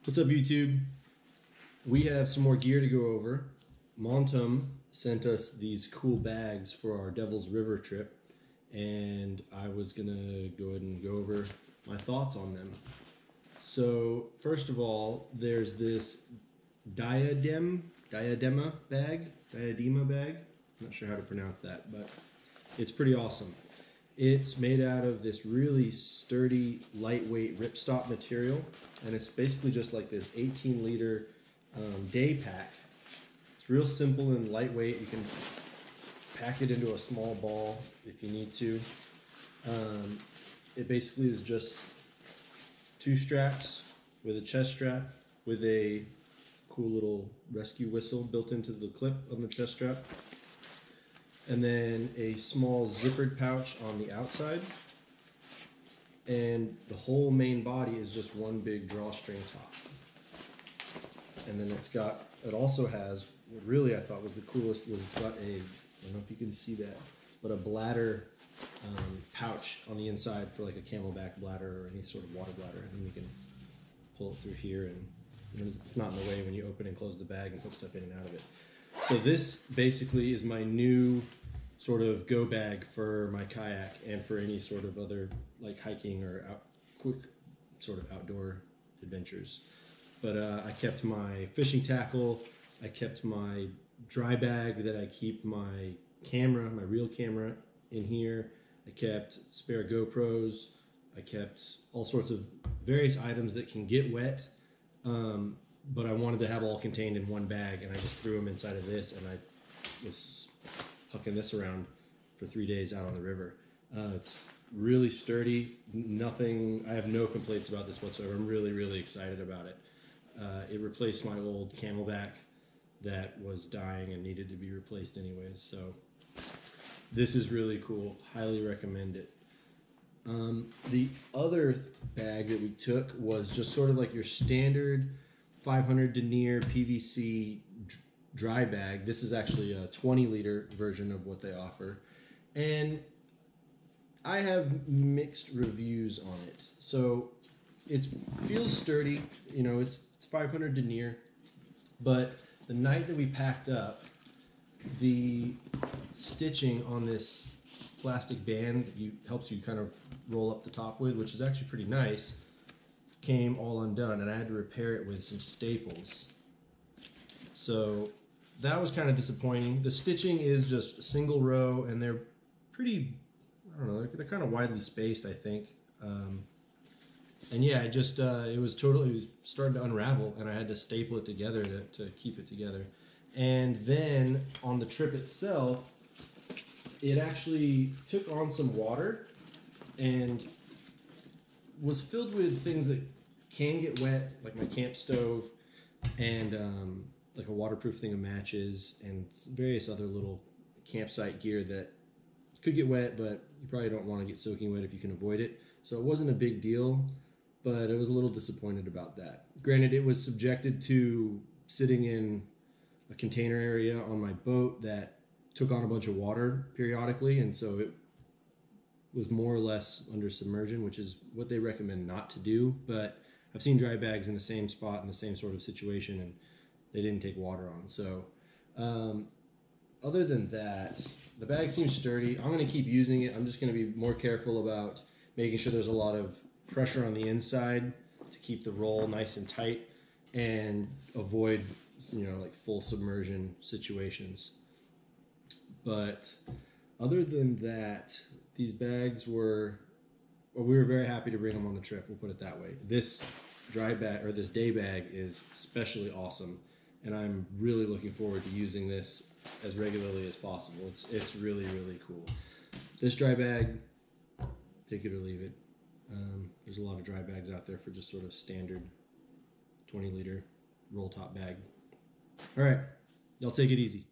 What's up, YouTube? We have some more gear to go over. Montem sent us these cool bags for our Devil's River trip, and I was gonna go ahead and go over my thoughts on them. So first of all, there's this Diadema bag. I'm not sure how to pronounce that, but it's pretty awesome. It's made out of this really sturdy, lightweight ripstop material, and it's basically just like this 18-liter day pack. It's real simple and lightweight. You can pack it into a small ball if you need to. It basically is just 2 straps with a chest strap with a cool little rescue whistle built into the clip on the chest strap, and then a small zippered pouch on the outside, and the whole main body is just one big drawstring top. And then it also has, what really I thought was the coolest was it's got a, I don't know if you can see that, but a bladder pouch on the inside for like a camelback bladder or any sort of water bladder, and you can pull it through here, and it's not in the way when you open and close the bag and put stuff in and out of it. So this basically is my new sort of go bag for my kayak and for any sort of other like hiking or quick sort of outdoor adventures. But I kept my fishing tackle, I kept my dry bag that I keep my camera, my real camera in here, I kept spare GoPros, I kept all sorts of various items that can get wet, but I wanted to have all contained in one bag, and I just threw them inside of this, and I was hucking this around for 3 days out on the river. It's really sturdy, I have no complaints about this whatsoever. I'm really, really excited about it. It replaced my old camelback that was dying and needed to be replaced anyways, so this is really cool. Highly recommend it. The other bag that we took was just sort of like your standard 500 denier PVC dry bag. This is actually a 20-liter version of what they offer, and I have mixed reviews on it. So it feels sturdy, you know, it's 500 denier, but the night that we packed up, the stitching on this plastic band that helps you kind of roll up the top with, which is actually pretty nice, came all undone, and I had to repair it with some staples. So that was kind of disappointing. The stitching is just a single row, and they're pretty, I don't know, they're kind of widely spaced, I think. And yeah, it was starting to unravel, and I had to staple it together to keep it together. And then on the trip itself, it actually took on some water and was filled with things that can get wet, like my camp stove and like a waterproof thing of matches and various other little campsite gear that could get wet, but you probably don't want to get soaking wet if you can avoid it. So it wasn't a big deal, but I was a little disappointed about that. Granted, it was subjected to sitting in a container area on my boat that took on a bunch of water periodically, and so it was more or less under submersion, which is what they recommend not to do. But I've seen dry bags in the same spot in the same sort of situation, and they didn't take water on. So other than that, the bag seems sturdy. I'm going to keep using it. I'm just going to be more careful about making sure there's a lot of pressure on the inside to keep the roll nice and tight and avoid, you know, like full submersion situations. But other than that, these bags we were very happy to bring them on the trip, we'll put it that way. This dry bag, or this day bag, is especially awesome, and I'm really looking forward to using this as regularly as possible. It's really, really cool. This dry bag, take it or leave it. There's a lot of dry bags out there for just sort of standard 20-liter roll top bag. All right, y'all take it easy.